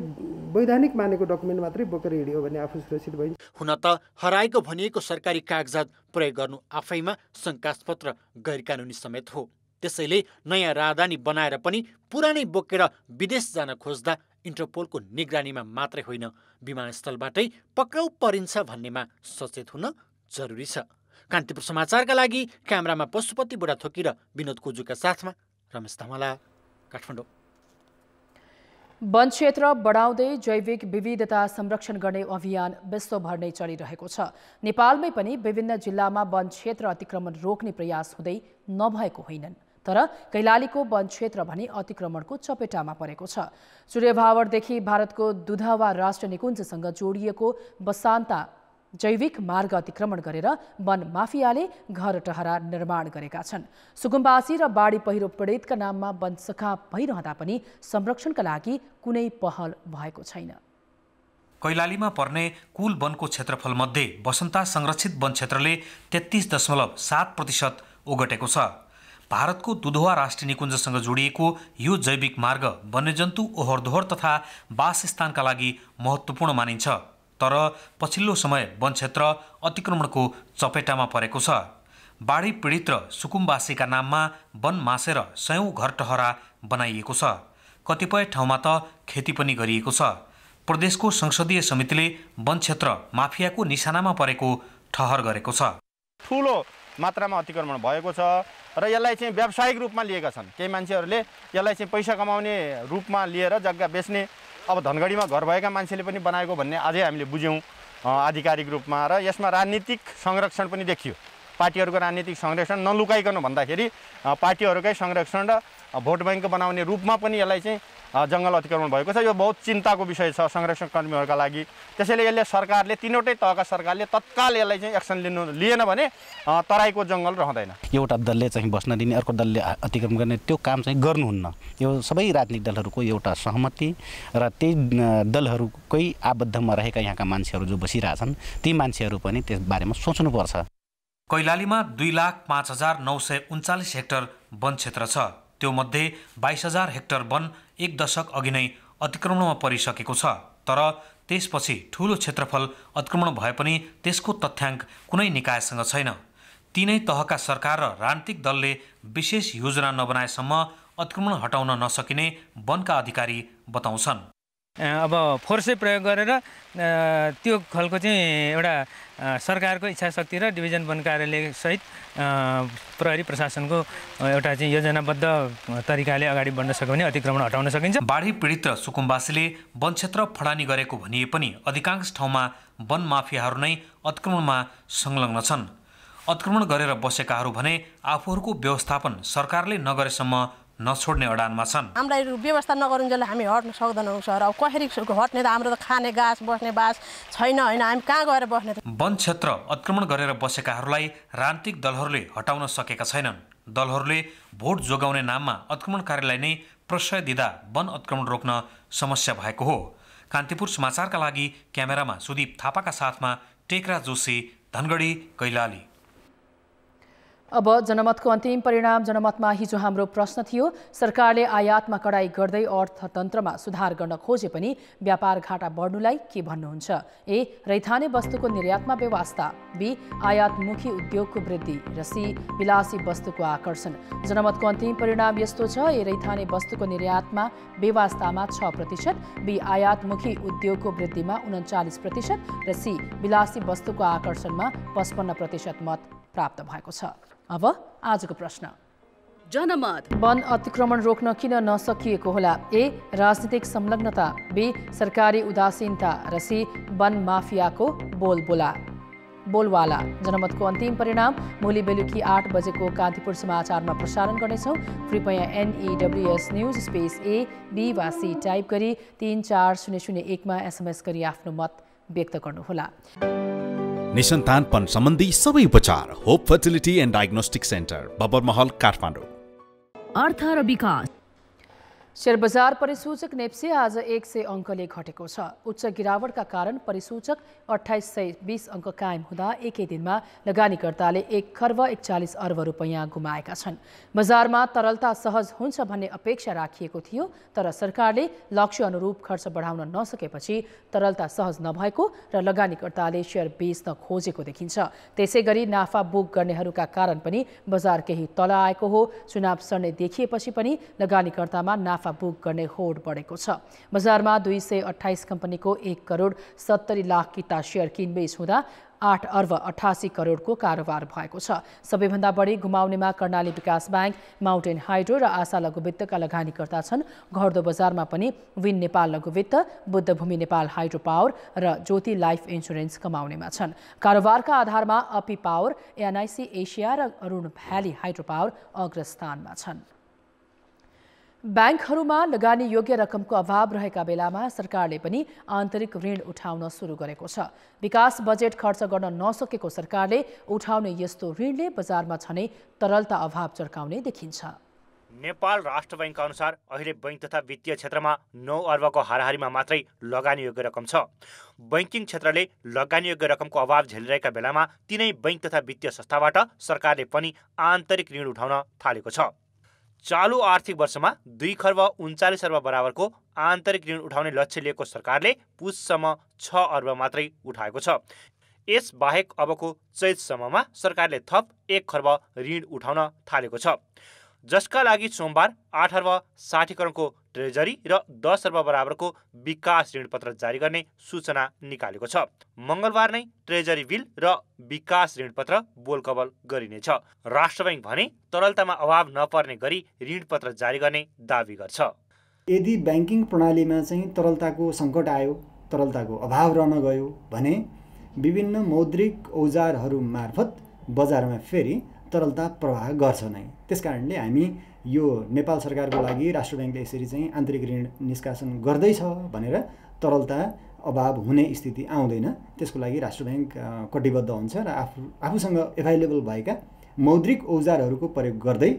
वैधानिक मानेको डकुमेन्ट मात्रै बोकेर हिँड्यो भने आफू सुरक्षित भइन्छ। हुन त हराएको भनिएको सरकारी कागजात प्रयोग गर्नु आफैमा शङ्कास्पद र गैरकानुनी समेत हो। त्यसैले नयाँ राजधानी बनाएर पनि पुरानै बोकेर विदेश जान खोज्दा इन्टरपोलको निगरानीमा मात्रै होइन, विमानस्थलबाटै पक्राउ परिन्छ भन्नेमा सचेत हुन जरुरी छ। कान्तिपुर समाचारका लागि क्यामेरामा पशुपति बुढाथोकी र विनोद कुजुका साथमा रमेश धमला, काठमाडौँ। वन क्षेत्र बढाउँदै जैविक विविधता संरक्षण गर्ने अभियान विश्वभर नै चलिरहेको छ। नेपालमै पनि विभिन्न जिल्लामा वन क्षेत्र अतिक्रमण रोक्ने प्रयास हुँदै नभएको होइनन्, तर कैलालीको वन क्षेत्र भने अतिक्रमणको चपेटामा परेको छ। सूर्यभावरदेखि भारतको दुधवा राष्ट्र निकुञ्जसँग जोडिएको बसान्ता जैविक मार्ग अतिक्रमण गरेर वन माफियाले घर टहरा निर्माण गरेका छन्। सुकुम्बासी र बाढी पहिरो पीडितका नाममा वन सखा भइरहँदा पनि संरक्षणका लागि कुनै पहल भएको छैन। कैलालीमा पर्ने कुल वनको क्षेत्रफलमध्ये बसन्ता संरक्षित वन क्षेत्रले 33.7% ओगटेको छ। भारतको दुधवा राष्ट्रिय निकुञ्जसँग जोडिएको यो जैविक मार्ग वन्यजन्तु ओहोरदोहोर तथा वासस्थानका लागि महत्त्वपूर्ण मानिन्छ, तर पछिल्लो समय वन क्षेत्र अतिक्रमणको चपेटामा परेको छ। बाढी पीडित र सुकुम्बासीका नाममा वन मासेर 100 घर टहरा बनाइएको छ। कतिपय ठाउँमा त खेती पनि गरिएको छ। प्रदेशको संसदीय समितिले वन क्षेत्र माफियाको निशानामा परेको ठहर गरेको छ। ठुलो मात्रामा अतिक्रमण भएको छ र यसलाई चाहिँ व्यावसायिक रूपमा लिएका छन्। केही मान्छेहरूले यसलाई चाहिँ पैसा कमाउने रूपमा लिएर जग्गा बेच्ने, अब धनगढीमा घर भएका मान्छेले पनि बनाएको भन्ने अझै हामीले बुझ्यौँ आधिकारिक रूपमा। र यसमा राजनीतिक संरक्षण पनि देखियो। पार्टीहरूको राजनीतिक संरक्षण नलुकाइकन भन्दाखेरि पार्टीहरूकै संरक्षण र भोट ब्याङ्क बनाउने रूपमा पनि यसलाई चाहिँ जङ्गल अतिक्रमण भएको छ। यो बहुत चिन्ताको विषय छ संरक्षण कर्मीहरूका लागि। त्यसैले यसले सरकारले तीनवटै तहका सरकारले तत्काल यसलाई चाहिँ एक्सन लिएन भने तराईको जङ्गल रहँदैन। एउटा दलले चाहिँ बस्न दिने, अर्को दलले अतिक्रमण गर्ने, त्यो काम चाहिँ गर्नुहुन्न। यो सबै राजनीतिक दलहरूको एउटा सहमति र त्यही दलहरूकै आबद्धमा रहेका यहाँका मान्छेहरू जो बसिरहेछन् ती मान्छेहरू पनि त्यस बारेमा सोच्नुपर्छ। कैलालीमा 2,05,939 हेक्टर वन क्षेत्र छ। त्यो मध्ये 22,000 हेक्टर वन 1 दशक अघि नै अतिक्रमणमा परिसकेको छ, तर त्यसपछि ठूलो क्षेत्रफल अतिक्रमण भए पनि त्यसको तथ्याङ्क कुनै निकायसँग छैन। तीनै तहका सरकार र राजनीतिक दलले विशेष योजना नबनाएसम्म अतिक्रमण हटाउन नसकिने वनका अधिकारी बताउँछन्। अब फोर्सै प्रयोग गरेर त्यो खालको चाहिँ एउटा सरकारको इच्छा शक्ति र डिभिजन वन कार्यालय सहित प्रहरी प्रशासनको एउटा चाहिँ योजनाबद्ध तरिकाले अगाडि बढ्न सक्यो भने अतिक्रमण हटाउन सकिन्छ। बाढी पीडित र सुकुम्बासीले वन क्षेत्र फडानी गरेको भनिए पनि अधिकांश ठाउँमा वन माफियाहरू नै अतिक्रमणमा संलग्न छन्। अतिक्रमण गरेर बसेकाहरू भने आफूहरूको व्यवस्थापन सरकारले नगरेसम्म नछोड्ने अडानमा छन्। हामीलाई व्यवस्था नगरुन्जेल हामी हट्न सक्दैनौँ सर। अब कसरी हट्ने त हाम्रो त खाने घाँस बस्ने बास छैन होइन, हामी कहाँ गएर बस्ने त। वन क्षेत्र अतिक्रमण गरेर बसेकाहरूलाई राजनीतिक दलहरूले हटाउन सकेका छैनन्। दलहरूले भोट जोगाउने नाममा अतिक्रमणकारीलाई नै प्रश्रय दिँदा वन अतिक्रमण रोक्न समस्या भएको हो। कान्तिपुर समाचारका लागि क्यामेरामा सुदीप थापाका साथमा टेकराज जोशी, धनगढी, कैलाली। अब जनमतको अन्तिम परिणाम। जनमतमा हिजो हाम्रो प्रश्न थियो, सरकारले आयातमा कडाई गर्दै अर्थतन्त्रमा सुधार गर्न खोजे पनि व्यापार घाटा बढ्नुलाई के भन्नुहुन्छ? ए, रैथाने वस्तुको निर्यातमा व्यवस्था, बी, आयातमुखी उद्योगको वृद्धि र सी, विलासी वस्तुको आकर्षण। जनमतको अन्तिम परिणाम यस्तो छ, ए, रैथाने वस्तुको निर्यातमा व्यवस्थामा 6%, बी, आयातमुखी उद्योगको वृद्धिमा 39% र सी, विलासी वस्तुको आकर्षणमा 55% मत प्राप्त भएको छ। अब आजको प्रश्न। जनमत। वन अतिक्रमण रोक्न किन नसकिएको होला? ए, राजनीतिक संलग्नता, बी, सरकारी उदासीनता र सी, वन माफियाको बोलवाला। जनमतको अन्तिम परिणाम भोलि बेलुकी 8 बजेको कान्तिपुर समाचारमा प्रसारण गर्नेछौँ। कृपया NEWS news space A, B वा C टाइप गरी 34001 SMS गरी आफ्नो मत व्यक्त गर्नुहोला। निसन्तानपन सम्बन्धी सबै उपचार hope fertility and diagnostic centre, Babar Mahal, Kathmandu. अर्थ र विकास। शेयर बजार परिसूचक नेप्से आज 100 अङ्कले घटेको छ। उच्च गिरावटका कारण परिसूचक 2820 अङ्क कायम हुँदा एकै दिनमा लगानीकर्ताले 1 खर्ब 41 अर्ब रुपैयाँ गुमाएका छन्। बजारमा तरलता सहज हुन्छ भन्ने अपेक्षा राखिएको थियो, तर सरकारले लक्ष्य अनुरूप खर्च बढाउन नसकेपछि तरलता सहज नभएको र लगानीकर्ताले शेयर बेच्न खोजेको देखिन्छ। त्यसै गरी नाफा बुक गर्नेहरूका कारण पनि बजार केही तल आएको हो। चुनाव सर्ने देखिएपछि पनि लगानीकर्तामा नाफा बुक गर्ने होड बढेको छ। बजारमा 228 कम्पनीको 1 करोड 70 लाख किता शेयर किनबेच हुँदा 8 अर्ब 88 करोडको कारोबार भएको छ। सबैभन्दा बढी गुमाउनेमा कर्णाली विकास ब्याङ्क, माउन्टेन हाइड्रो र आशा लघुवित्तका लगानीकर्ता छन्। घट्दो बजारमा पनि विन नेपाल लघुवित्त, बुद्धभूमि नेपाल हाइड्रो पावर र ज्योति लाइफ इन्सुरेन्स कमाउनेमा छन्। कारोबारका आधारमा अपी पावर, NIC एसिया र अरुण भ्याली हाइड्रो पावर अग्रस्थानमा छन्। ब्याङ्कहरूमा लगानी योग्य रकमको अभाव रहेका बेलामा सरकारले पनि आन्तरिक ऋण उठाउन सुरु गरेको छ। विकास बजेट खर्च गर्न नसकेको सरकारले उठाउने यस्तो ऋणले बजारमा छनै तरलता अभाव चर्काउने देखिन्छ। नेपाल राष्ट्र बैङ्कका अनुसार अहिले बैङ्क तथा वित्तीय क्षेत्रमा 9 अर्बको हाराहारीमा मात्रै लगानी योग्य रकम छ। बैङ्किङ क्षेत्रले लगानी योग्य रकमको अभाव झेलिरहेका बेलामा तिनै बैङ्क तथा वित्तीय संस्थाबाट सरकारले पनि आन्तरिक ऋण उठाउन थालेको छ। चालु आर्थिक वर्षमा 2 खर्ब 39 अर्ब बराबरको आन्तरिक ऋण उठाउने लक्ष्य लिएको सरकारले पुससम्म 6 अर्ब मात्रै उठाएको छ। यस बाहेक अबको चैतसम्ममा सरकारले थप 1 खर्ब ऋण उठाउन थालेको छ, जसका लागि सोमबार 8 अर्ब 60 करोडको ट्रेजरी र 10 अर्ब बराबरको विकास ऋणपत्र जारी गर्ने सूचना निकालेको छ। मङ्गलबार नै ट्रेजरी बिल र विकास ऋणपत्र बोलकबल गरिनेछ। राष्ट्र बैङ्क भने तरलतामा अभाव नपर्ने गरी ऋणपत्र जारी गर्ने दावी गर्छ। यदि ब्याङ्किङ प्रणालीमा चाहिँ तरलताको सङ्कट आयो, तरलताको अभाव रहन गयो भने विभिन्न मौद्रिक औजारहरू मार्फत बजारमा फेरि तरलता प्रवाह गर्छ नै। त्यसकारणले हामी यो नेपाल सरकारको लागि राष्ट्र ब्याङ्कले यसरी चाहिँ आन्तरिक ऋण निष्कासन गर्दैछ भनेर तरलता अभाव हुने स्थिति आउँदैन। त्यसको लागि राष्ट्र ब्याङ्क कटिबद्ध हुन्छ र आफूसँग एभाइलेबल भएका मौद्रिक औजारहरूको प्रयोग गर्दै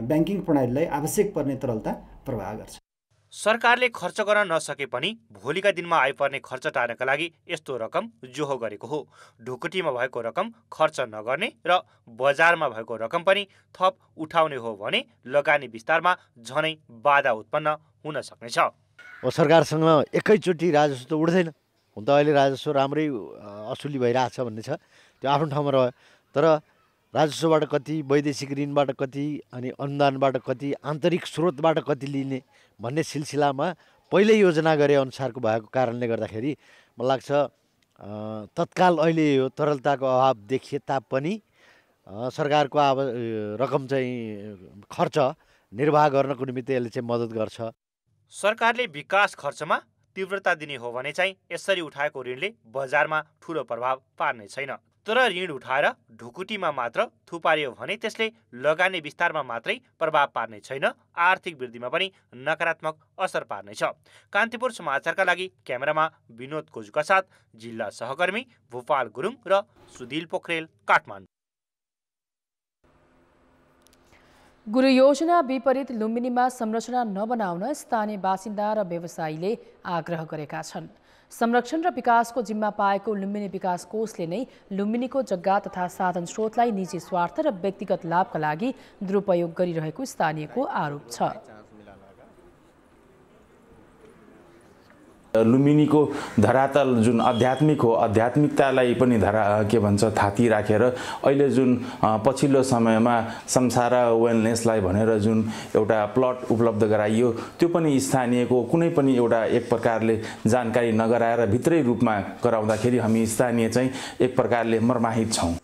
ब्याङ्किङ प्रणालीलाई आवश्यक पर्ने तरलता प्रवाह गर्छ। सरकारले खर्च गर्न नसके पनि भोलिका दिनमा आइपर्ने खर्च टार्नका लागि यस्तो रकम जोहो गरेको हो। ढुकुटीमा भएको रकम खर्च नगर्ने र बजारमा भएको रकम पनि थप उठाउने हो भने लगानी विस्तारमा झनै बाधा उत्पन्न हुन सक्नेछ। सरकारसँग एकैचोटि राजस्व त उठ्दैन, हुन त अहिले राजस्व राम्रै असुली भइरहेछ भन्ने छ, त्यो आफ्नो ठाउँमा रह्यो। तर राजस्वबाट कति, वैदेशिक ऋणबाट कति, अनि अनुदानबाट कति, आन्तरिक स्रोतबाट कति लिने भन्ने सिलसिलामा पहिले योजना गरे अनुसारको भएको कारणले गर्दाखेरि मलाई लाग्छ तत्काल अहिले यो तरलताको अभाव देखिए तापनि सरकारको रकम चाहिँ खर्च निर्वाह गर्नको निमित्त यसले चाहिँ मद्दत गर्छ। सरकारले विकास खर्चमा तीव्रता दिने हो भने चाहिँ यसरी उठाएको ऋणले बजारमा ठूलो प्रभाव पार्ने छैन। तर ऋण उठाएर ढुकुटीमा मात्र थुपारियो भने त्यसले लगानी विस्तारमा मात्रै प्रभाव पार्ने छैन, आर्थिक वृद्धिमा पनि नकारात्मक असर पार्नेछ। कान्तिपुर समाचारका लागि क्यामेरामा विनोद कोजुका साथ जिल्ला सहकर्मी भूपाल गुरुङ र सुधिल पोखरेल, काठमाडौँ। गुरु योजना विपरीत लुम्बिनीमा संरचना नबनाउन स्थानीय बासिन्दा र व्यवसायीले आग्रह गरेका छन्। संरक्षण र विकासको जिम्मा पाएको लुम्बिनी विकास कोषले नै लुम्बिनीको जग्गा तथा साधन स्रोतलाई निजी स्वार्थ र व्यक्तिगत लाभका लागि दुरुपयोग गरिरहेको स्थानीयको आरोप छ। लुम्बिनीको धरातल जुन आध्यात्मिक हो, आध्यात्मिकतालाई पनि थाती राखेर अहिले जुन पछिल्लो समयमा संसारा वेलनेसलाई भनेर जुन एउटा प्लट उपलब्ध गराइयो, त्यो पनि स्थानीयको कुनै पनि एउटा एक प्रकारले जानकारी नगराएर भित्रै रूपमा गराउँदाखेरि हामी स्थानीय चाहिँ एक प्रकारले मर्माहित छौँ।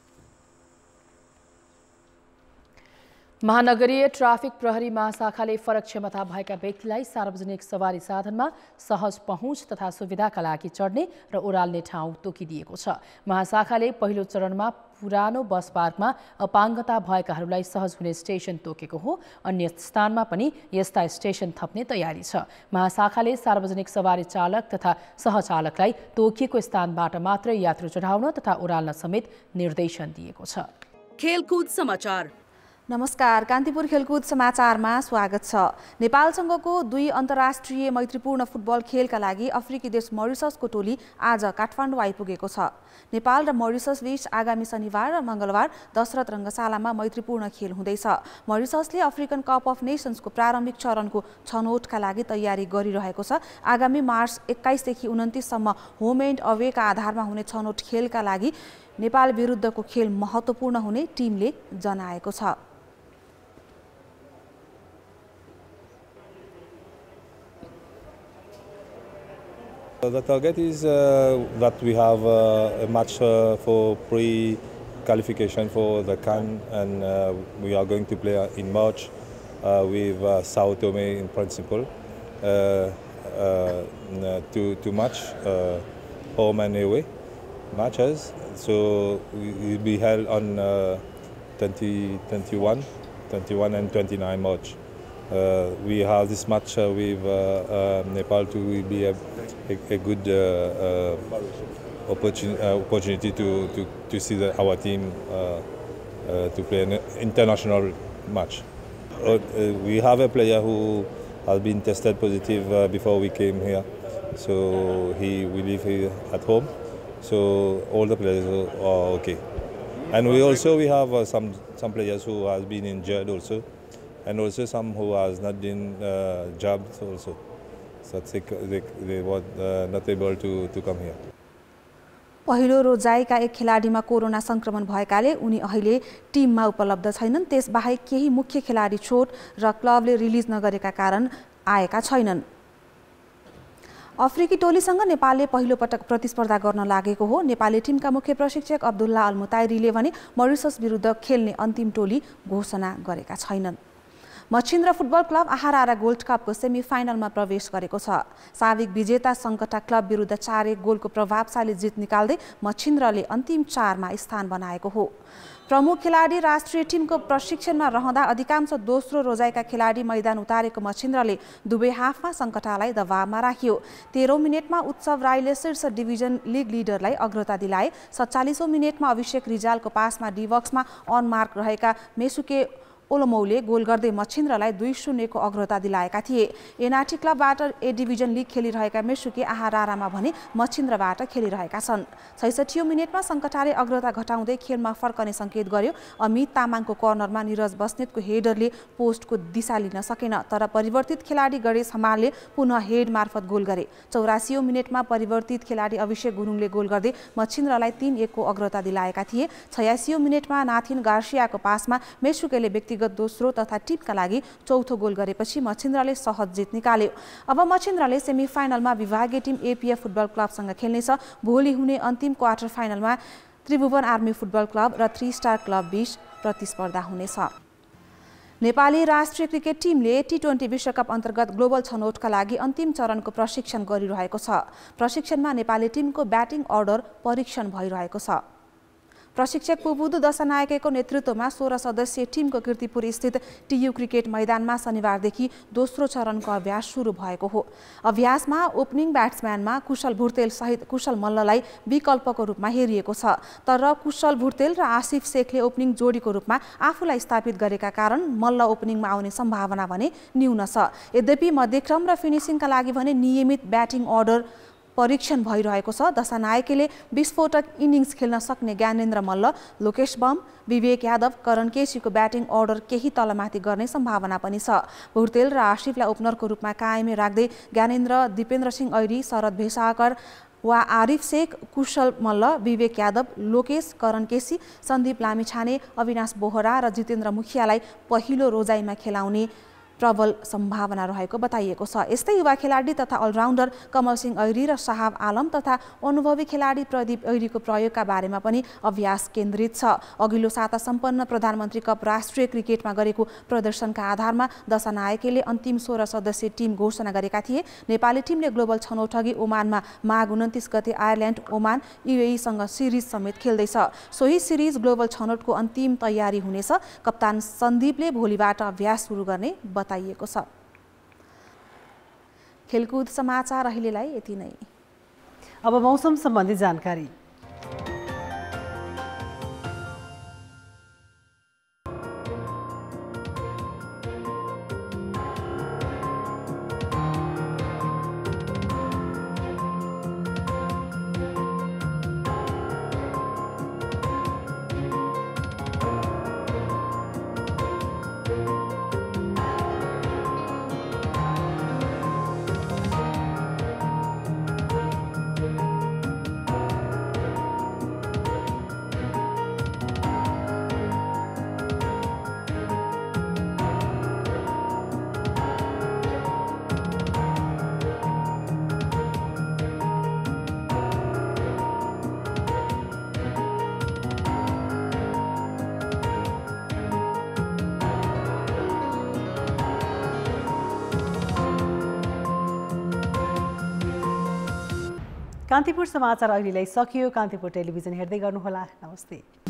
महानगरीय ट्राफिक प्रहरी महाशाखाले फरक क्षमता भएका व्यक्तिलाई सार्वजनिक सवारी साधनमा सहज पहुँच तथा सुविधाका लागि चढ्ने र ओह्राल्ने ठाउँ तोकिदिएको छ। महाशाखाले पहिलो चरणमा पुरानो बस पार्कमा अपाङ्गता भएकाहरूलाई सहज हुने स्टेसन तोकेको हो। अन्य स्थानमा पनि यस्ता स्टेसन थप्ने तयारी छ। महाशाखाले सार्वजनिक सवारी चालक तथा सहचालकलाई तोकिएको स्थानबाट मात्रै यात्रु चढाउन तथा ओह्राल्न समेत निर्देशन दिएको छ। खेलकुद समाचार। नमस्कार, कान्तिपुर खेलकुद समाचारमा स्वागत छ। नेपालसँगको 2 अन्तर्राष्ट्रिय मैत्रीपूर्ण फुटबल खेलका लागि अफ्रिकी देश मरिससको टोली आज काठमाडौँ आइपुगेको छ। नेपाल र मरिसस बीच आगामी शनिबार र मङ्गलबार दशरथ रङ्गशालामा मैत्रीपूर्ण खेल हुँदैछ। मरिससले अफ्रिकन कप अफ नेसन्सको प्रारम्भिक चरणको छनौटका लागि तयारी गरिरहेको छ। आगामी मार्च 21 देखि 29 सम्म होम एन्ड अवेका आधारमा हुने छनौट खेलका लागि नेपाल विरुद्धको खेल महत्त्वपूर्ण हुने टिमले जनाएको छ। The target is that we have a match for pre-qualification for the CAN, and we are going to play in March with Sao Tome in principle to match home and away matches. So it will be held on 21 and 29 March. We have this match with Nepal to be a good opportunity to see our team to play an international match. We have a player who has been tested positive before we came here, so we live here at home. So all the players are okay, and we have some players who has been injured also, and also some who has not been jabbed also. So they were not able to come here. पहिलो रोजाइका एक खेलाडीमा कोरोना संक्रमण भएकाले उनी अहिले टिममा उपलब्ध छैनन्। त्यसबाहेक केही मुख्य खेलाडी चोट र क्लबले रिलिज नगरेका कारण आएका छैनन्। अफ्रिकी टोलीसँग नेपालले पहिलो पटक प्रतिस्पर्धा गर्न लागेको हो। नेपाली टिमका मुख्य प्रशिक्षक अब्दुल्ला अल मुताइरीले भने मरिसस विरुद्ध खेल्ने अन्तिम टोली घोषणा गरेका छैनन्। मच्छिन्द्र फुटबल क्लब आहारा गोल्ड कपको सेमी फाइनलमा प्रवेश गरेको छ। साविक विजेता सङ्कटा क्लब विरुद्ध 4-1 गोलको प्रभावशाली जित निकाल्दै मच्छिन्द्रले अन्तिम 4मा स्थान बनाएको हो। प्रमुख खेलाडी राष्ट्रिय टिमको प्रशिक्षणमा रहँदा अधिकांश दोस्रो रोजाइका खेलाडी मैदान उतारेको मच्छिन्द्रले दुवै हाफमा सङ्कटालाई दबावमा राख्यो। 13औं मिनेटमा उत्सव राईले शीर्ष डिभिजन लिग लिडरलाई अग्रता दिलाए। 47औं मिनेटमा अभिषेक रिजालको पासमा डिबक्समा अनमार्क रहेका मेसुके ओलोमौले गोल गर्दै मच्छिन्द्रलाई 2-0 को अग्रता दिलाएका थिए। एनआरटी क्लबबाट ए डिभिजन लिग खेलिरहेका मेसुके आहारामा भने मच्छिन्द्रबाट खेलिरहेका छन्। 66औं मिनेटमा सङ्कटाले अग्रता घटाउँदै खेलमा फर्कने सङ्केत गर्यो। अमित तामाङको कर्नरमा निरज बस्नेतको हेडरले पोस्टको दिशा लिन सकेन, तर परिवर्तित खेलाडी गणेश हमालले पुनः हेड मार्फत गोल गरे। 84औं मिनेटमा परिवर्तित खेलाडी अभिषेक गुरुङले गोल गर्दै मच्छिन्द्रलाई 3-1 को अग्रता दिलाएका थिए। 86औं मिनेटमा नाथिन गार्सियाको पासमा मेसुकेले व्यक्तिगत दोस्रो तथा टिमका लागि चौथो गोल गरेपछि मच्छिन्द्रले सहज जित निकाल्यो। अब मच्छिन्द्रले सेमी फाइनलमा विभागीय टिम एपीएफ फुटबल क्लबसँग खेल्नेछ। भोलि हुने अन्तिम क्वार्टर फाइनलमा त्रिभुवन आर्मी फुटबल क्लब र 3 स्टार क्लब बीच प्रतिस्पर्धा हुनेछ। नेपाली राष्ट्रिय क्रिकेट टिमले टी20 विश्वकप अन्तर्गत ग्लोबल छनौटका लागि अन्तिम चरणको प्रशिक्षण गरिरहेको छ। प्रशिक्षणमा नेपाली टिमको ब्याटिङ अर्डर परीक्षण भइरहेको छ। प्रशिक्षक पुबुदु दशानायकेको नेतृत्वमा 16 सदस्यीय टिमको कीर्तिपुर स्थित टियु क्रिकेट मैदानमा शनिबारदेखि दोस्रो चरणको अभ्यास सुरु भएको हो। अभ्यासमा ओपनिङ ब्याट्सम्यानमा कुशल भुर्तेल सहित कुशल मल्ललाई विकल्पको रूपमा हेरिएको छ, तर कुशल भुर्तेल र आसिफ शेखले ओपनिङ जोडीको रूपमा आफूलाई स्थापित गरेका कारण मल्ल ओपनिङमा आउने सम्भावना भने न्यून छ। यद्यपि मध्यक्रम र फिनिसिङका लागि भने नियमित ब्याटिङ अर्डर परीक्षण भइरहेको छ। दशानायकेले विस्फोटक इनिङ्स खेल्न सक्ने ज्ञानेन्द्र मल्ल, लोकेश बम, विवेक यादव, करण केसीको ब्याटिङ अर्डर केही तलमाथि गर्ने सम्भावना पनि छ। भुर्तेल र आसिफलाई ओपनरको रूपमा कायमै राख्दै ज्ञानेन्द्र, दिपेन्द्र सिंह ऐरी, शरद भेसाकर वा आरिफ शेख, कुशल मल्ल, विवेक यादव, लोकेश, करण केसी, सन्दीप लामिछाने, अविनाश बोहरा र जितेन्द्र मुखियालाई पहिलो रोजाइमा खेलाउने प्रबल सम्भावना रहेको बताइएको छ। यस्तै युवा खेलाडी तथा अलराउन्डर कमल सिंह ऐरी र शाहाब आलम तथा अनुभवी खेलाडी प्रदीप ऐरीको प्रयोगका बारेमा पनि अभ्यास केन्द्रित छ। अघिल्लो साता सम्पन्न प्रधानमन्त्री कप राष्ट्रिय क्रिकेटमा गरेको प्रदर्शनका आधारमा दशानायकेले अन्तिम 16 सदस्यीय टिम घोषणा गरेका थिए। नेपाली टिमले ग्लोबल छनौट अघि ओमानमा माघ 29 गते आयरल्यान्ड, ओमान, युएईसँग सिरिज समेत खेल्दैछ। सोही सिरिज ग्लोबल छनौटको अन्तिम तयारी हुनेछ। कप्तान सन्दीपले भोलिबाट अभ्यास सुरु गर्ने बताइएको छ। खेलकुद समाचार अहिलेलाई यति नै। अब मौसम सम्बन्धी जानकारी। कान्तिपुर समाचार अहिलेलाई सकियो। कान्तिपुर टेलिभिजन हेर्दै गर्नुहोला। नमस्ते।